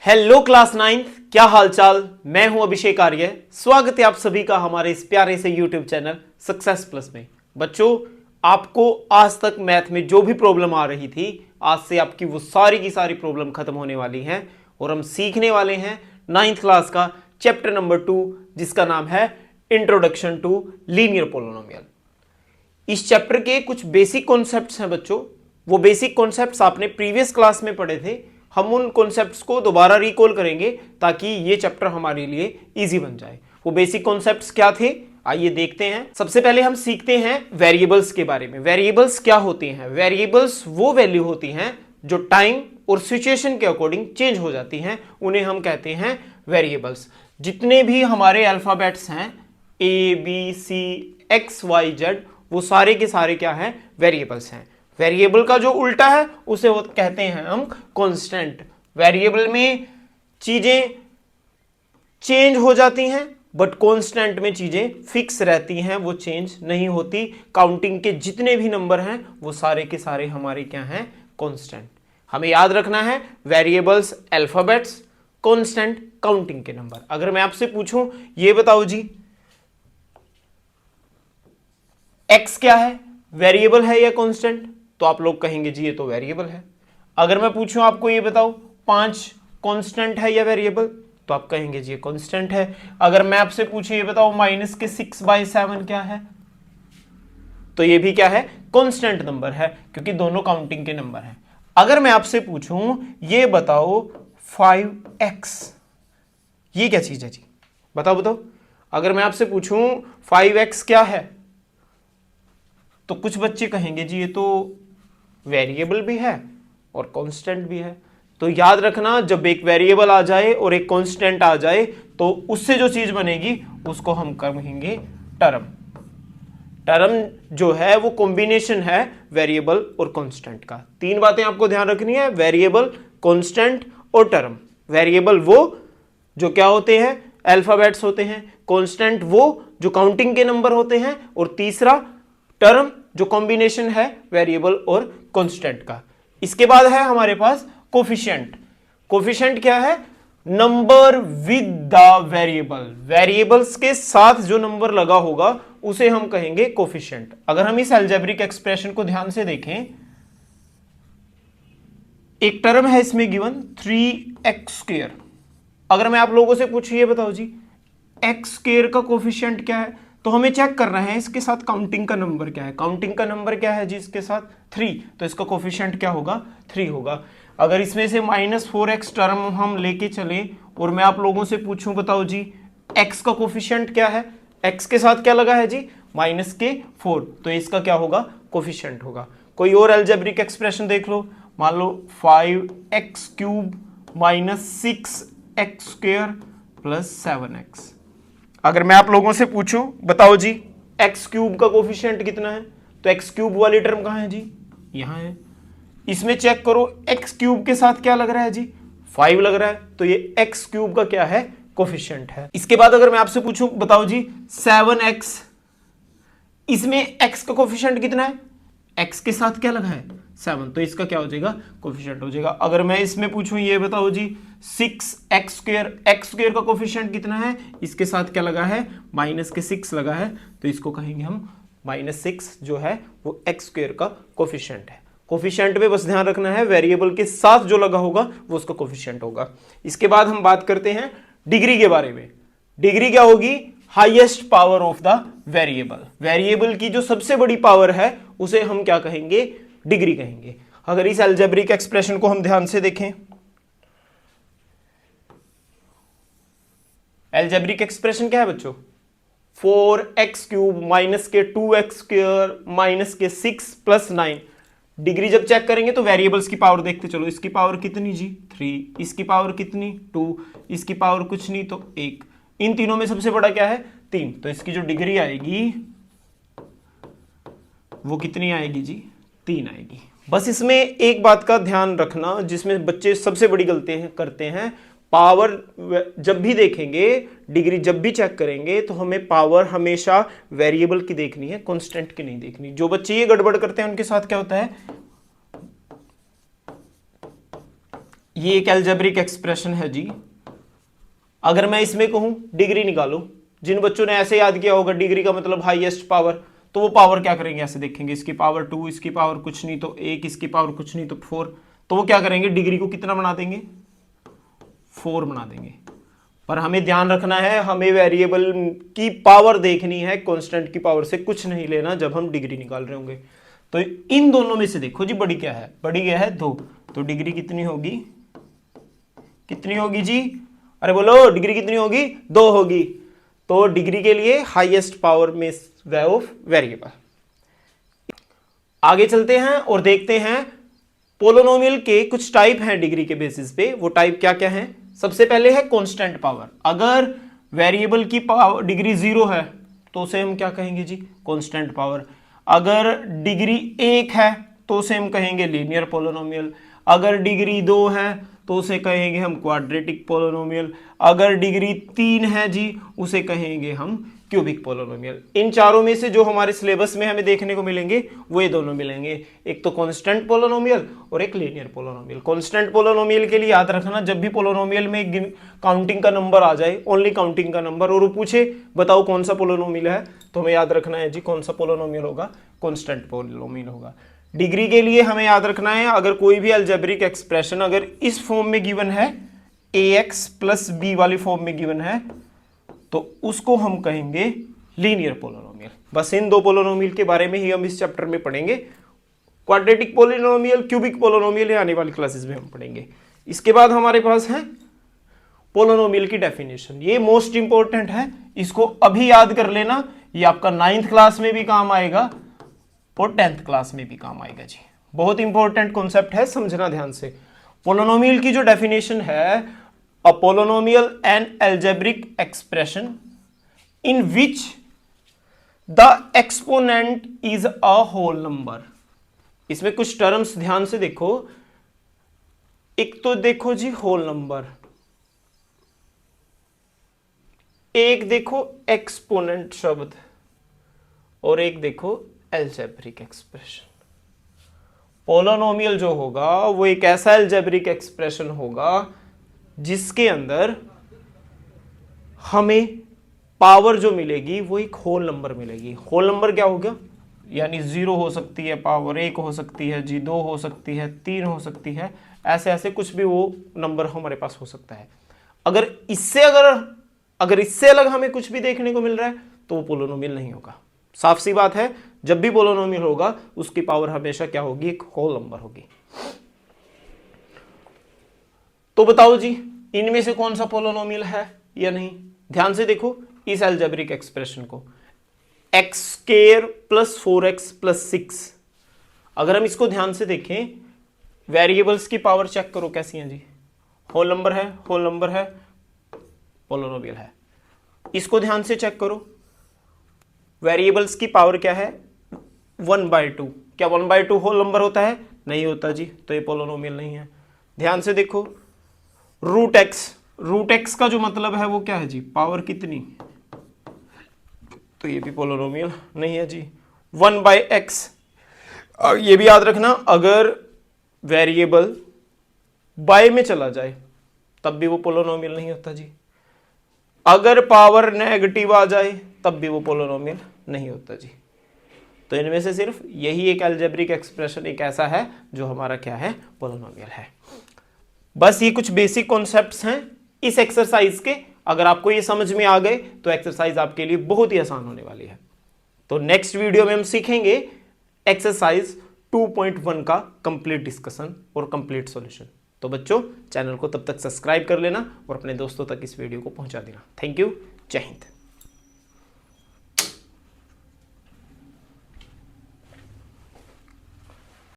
Hello class 9th, क्या हालचाल। मैं हूं अभिषेक आर्य। स्वागत है आप सभी का हमारे इस प्यारे से यूट्यूब चैनल सक्सेस प्लस में। बच्चों, आपको आज तक मैथ में जो भी प्रॉब्लम आ रही थी, आज से आपकी वो सारी की सारी प्रॉब्लम खत्म होने वाली हैं और हम सीखने वाले हैं 9th क्लास का चैप्टर नंबर 2, जिसका नाम है इंट्रोडक्शन टू लीनियर पॉलिनोमियल। इस चैप्टर के कुछ बेसिक कॉन्सेप्ट्स हैं बच्चों। वो बेसिक कॉन्सेप्ट्स आपने प्रीवियस क्लास में पढ़े थे। हम उन कॉन्सेप्ट्स को दोबारा रिकॉल करेंगे ताकि ये चैप्टर हमारे लिए इजी बन जाए। वो बेसिक कॉन्सेप्ट्स क्या थे, आइए देखते हैं। सबसे पहले हम सीखते हैं वेरिएबल्स के बारे में। वेरिएबल्स क्या होती हैं? वेरिएबल्स वो वैल्यू होती हैं जो टाइम और सिचुएशन के अकॉर्डिंग चेंज हो जाती हैं, उन्हें हम कहते हैं वेरिएबल्स। जितने भी हमारे अल्फाबेट्स हैं A B C X Y Z, वो सारे के सारे क्या हैं? वेरिएबल्स हैं। वेरिएबल का जो उल्टा है उसे वो कहते हैं हम कांस्टेंट। वेरिएबल में चीजें चेंज हो जाती हैं बट कांस्टेंट में चीजें फिक्स रहती हैं, वो चेंज नहीं होती। काउंटिंग के जितने भी नंबर हैं वो सारे के सारे हमारे क्या हैं? कांस्टेंट। हमें याद रखना है वेरिएबल्स अल्फाबेट्स, कांस्टेंट काउंटिंग के नंबर। अगर मैं आपसे पूछूं ये बताओ जी, एक्स क्या है? वेरिएबल है या कांस्टेंट? तो आप लोग कहेंगे जी ये तो वेरिएबल है। अगर मैं पूछूं आपको ये बताओ 5 कांस्टेंट है या वेरिएबल? तो आप कहेंगे जी ये कांस्टेंट है। अगर मैं आपसे पूछूं ये बताओ -6/7 क्या है? तो ये भी क्या है? कांस्टेंट नंबर है, क्योंकि दोनों काउंटिंग के नंबर हैं। अगर मैं आपसे पूछूं ये बताओ 5x, ये क्या चीज है जी? बताओ बताओ। अगर मैं आपसे पूछूं 5x क्या है, तो कुछ बच्चे कहेंगे जी ये तो वेरिएबल भी है और कांस्टेंट भी है। तो याद रखना, जब एक वेरिएबल आ जाए और एक कांस्टेंट आ जाए तो उससे जो चीज बनेगी उसको हम कहेंगे टर्म। टर्म जो है वो कॉम्बिनेशन है वेरिएबल और कांस्टेंट का। 3 बातें आपको ध्यान रखनी है, वेरिएबल, कांस्टेंट और टर्म। वेरिएबल वो जो क्या होते हैं? अल्फाबेट्स होते हैं। कांस्टेंट वो जो काउंटिंग के नंबर होते हैं। और तीसरा टर्म जो कॉम्बिनेशन है वेरिएबल और कांस्टेंट का। इसके बाद है हमारे पास कोफिशिएंट। कोफिशिएंट क्या है? Number with the variable. Variables के साथ जो नंबर लगा होगा उसे हम कहेंगे कोफिशिएंट। अगर हम इस अलजेब्रिक एक्सप्रेशन को ध्यान से देखें, एक टर्म है इसमें गिवन 3x²। अगर मैं आप लोगों से पूछूं ये बताओ जी x² का कोफिशिएंट क्या है, तो हमें चेक करना है इसके साथ काउंटिंग का नंबर क्या है। काउंटिंग का नंबर क्या है जी इसके साथ? 3, तो इसका कोफिशिएंट क्या होगा? 3 होगा। अगर इसमें से -4x टर्म हम लेके चले और मैं आप लोगों से पूछूं बताओ जी x का कोफिशिएंट क्या है, x के साथ क्या लगा है जी? -4, तो इसका क्या होगा? कोफिशिएंट होगा। कोई और अलजेब्रिक एक्सप्रेशन देख लो, मान लो 5x³ -6x² + 7x। अगर मैं आप लोगों से पूछूं बताओ जी x³ का कोफिशिएंट कितना है, तो x³ वाली टर्म कहां है जी? यहां है। इसमें चेक करो x³ के साथ क्या लग रहा है जी? 5 लग रहा है, तो ये x³ का क्या है? कोफिशिएंट है। इसके बाद अगर मैं आपसे पूछूं बताओ जी 7x, इसमें x का कोफिशिएंट कितना है? x के साथ क्या लगा है? 7, तो इसका क्या हो जाएगा? कोफिशिएंट हो जाएगा। अगर मैं इसमें पूछूं ये बताओ जी 6x², x² का कोफिशिएंट कितना है? इसके साथ क्या लगा है? -6 लगा है, तो इसको कहेंगे हम -6 जो है वो x² का कोफिशिएंट है। कोफिशिएंट में बस ध्यान रखना है वेरिएबल के साथ जो लगा होगा वो उसका कोफिशिएंट होगा। इसके बाद हम बात करते हैं डिग्री के बारे में। डिग्री क्या होगी? Highest power of the variable. Variable की जो सबसे बड़ी पावर है उसे हम क्या कहेंगे? डिग्री कहेंगे। अगर इस अलजेब्रिक एक्सप्रेशन को हम ध्यान से देखें, अलजेब्रिक एक्सप्रेशन क्या है बच्चों? 4x³ -2x² -6 + 9। डिग्री जब चेक करेंगे तो वेरिएबल्स की पावर देखते चलो। इसकी पावर कितनी जी? 3। इसकी पावर कितनी? 2। इसकी पावर कुछ नहीं तो 1। इन तीनों में सबसे बड़ा क्या है? 3। तो इसकी जो डिग्री आएगी वो कितनी आएगी जी? 3 आएगी। बस इसमें एक बात का ध्यान रखना जिसमें बच्चे सबसे बड़ी गलती करते हैं, पावर जब भी देखेंगे, डिग्री जब भी चेक करेंगे तो हमें पावर हमेशा वेरिएबल की देखनी है, कांस्टेंट की नहीं देखनी। जो बच्चे ये गड़बड़ करते हैं उनके साथ क्या होता है, ये एक अलजेब्रिक एक्सप्रेशन है जी। अगर मैं इसमें कहूं डिग्री निकालो, जिन बच्चों ने ऐसे याद किया होगा डिग्री का मतलब हाईएस्ट पावर, तो वो पावर क्या करेंगे, ऐसे देखेंगे इसकी पावर 2, इसकी पावर कुछ नहीं तो 1, इसकी पावर कुछ नहीं तो 4, तो वो क्या करेंगे डिग्री को कितना बना देंगे, 4 बना देंगे। पर हमें ध्यान रखना है, हमें वेरिएबल की पावर देखनी है, कांस्टेंट की पावर से कुछ नहीं लेना जब हम डिग्री निकाल रहे होंगे। तो इन दोनों में से देखो जी बड़ी क्या है, बड़ी क्या है 2, तो डिग्री कितनी होगी, कितनी होगी जी, अरे बोलो डिग्री कितनी होगी, 2 होगी। तो डिग्री के लिए हाईएस्ट पावर में ऑफ वेरिएबल। आगे चलते हैं और देखते हैं पोलिनोमियल के कुछ टाइप हैं डिग्री के बेसिस पे। वो टाइप क्या क्या हैं, सबसे पहले है कांस्टेंट पावर। अगर वेरिएबल की पावर डिग्री 0 है तो उसे हम क्या कहेंगे जी, कांस्टेंट पावर। अगर डिग्री 1 है तो उसे हम कहेंगे लीनियर पोलिनोमियल। अगर डिग्री 2 है तो उसे कहेंगे हम क्वाड्रेटिक पोलिनोमियल। अगर डिग्री 3 है जी उसे कहेंगे हम क्यूबिक पोलिनोमियल। इन चारों में से जो हमारे सिलेबस में हमें देखने को मिलेंगे वो ये दोनों मिलेंगे, एक तो कांस्टेंट पोलिनोमियल और एक लीनियर पोलिनोमियल। कांस्टेंट पोलिनोमियल के लिए याद रखना, जब भी पोलिनोमियल में काउंटिंग का नंबर आ जाए, ओनली काउंटिंग का नंबर, और वो पूछे बताओ कौन सा पोलिनोमियल है, तो हमें याद रखना है जी कौन सा पोलिनोमियल होगा, कांस्टेंट पोलिनोमियल होगा। डिग्री के लिए हमें याद रखना है, अगर कोई भी अलजेब्रिक एक्सप्रेशन अगर इस फॉर्म में गिवन है, ax प्लस बी वाली फॉर्म में गिवन है, तो उसको हम कहेंगे लीनियर पोलिनोमियल। बस इन दो पोलिनोमियल के बारे में ही हम इस चैप्टर में पढ़ेंगे। क्वाड्रेटिक पोलिनोमियल, क्यूबिक पोलिनोमियल आने वाली क्लासेस में हम पढ़ेंगे। इसके बाद हमारे पास है पोलिनोमियल की डेफिनेशन। ये मोस्ट इंपॉर्टेंट है, इसको अभी याद कर लेना, ये आपका 9th क्लास में भी काम आएगा और 10th क्लास में भी काम आएगा जी। बहुत इंपॉर्टेंट कॉन्सेप्ट है, समझना ध्यान से। पोलिनोमियल की जो डेफिनेशन है, a polynomial an algebraic expression in which the exponent is a whole number. इसमें कुछ टर्म्स ध्यान से देखो, एक तो देखो जी होल नंबर, एक देखो एक्सपोनेंट शब्द, और एक देखो अलजेब्रिक एक्सप्रेशन। पोलिनोमियल जो होगा वो एक ऐसा अलजेब्रिक एक्सप्रेशन होगा जिसके अंदर हमें पावर जो मिलेगी वो एक होल नंबर मिलेगी। होल नंबर क्या होगा, यानी 0 हो सकती है, पावर 1 हो सकती है जी, 2 हो सकती है, 3 हो सकती है, ऐसे ऐसे कुछ भी वो नंबर हमारे पास हो सकता है। अगर इससे अलग हमें कुछ भी देखने को मिल रहा है तो वो पोलिनोमियल नहीं होगा। साफ सी बात है, जब भी पोलिनोमियल होगा उसकी पावर हमेशा क्या होगी, एक होल नंबर होगी। तो बताओ जी इनमें से कौन सा पोलिनोमियल है या नहीं। ध्यान से देखो इस अलजेब्रिक एक्सप्रेशन को, x square plus 4x plus 6। अगर हम इसको ध्यान से देखें, वेरिएबल्स की पावर चेक करो कैसी है जी, होल नंबर है, होल नंबर है, पोलिनोमियल है। इसको ध्यान से चेक करो, वेरिएबल्स की पावर क्या है, 1/2। क्या 1/2 होल नंबर होता है, नहीं होता जी, तो ये पोलिनोमियल नहीं है। ध्यान से देखो रूट एक्स का जो मतलब है वो क्या है जी, पावर कितनी, तो ये भी पोलिनोमियल नहीं है जी। 1/x, ये भी याद रखना, अगर वेरिएबल बाय में चला जाए तब भी वो पोलिनोमियल नहीं होता जी। अगर पावर नेगेटिव आ जाए तब भी वो पोलिनोमियल नहीं होता जी। तो इनमें से सिर्फ यही एक अलजेब्रिक एक्सप्रेशन एक ऐसा है जो हमारा क्या है, पोलिनोमियल है। बस ये कुछ बेसिक कॉन्सेप्ट्स हैं इस एक्सरसाइज के। अगर आपको ये समझ में आ गए तो एक्सरसाइज आपके लिए बहुत ही आसान होने वाली है। तो नेक्स्ट वीडियो में हम सीखेंगे एक्सरसाइज 2.1 का कंप्लीट डिस्कशन और कंप्लीट सॉल्यूशन। तो बच्चों चैनल को तब तक सब्सक्राइब कर लेना और अपने दोस्तों तक इस वीडियो को पहुंचा देना। थैंक यू, जय हिंद।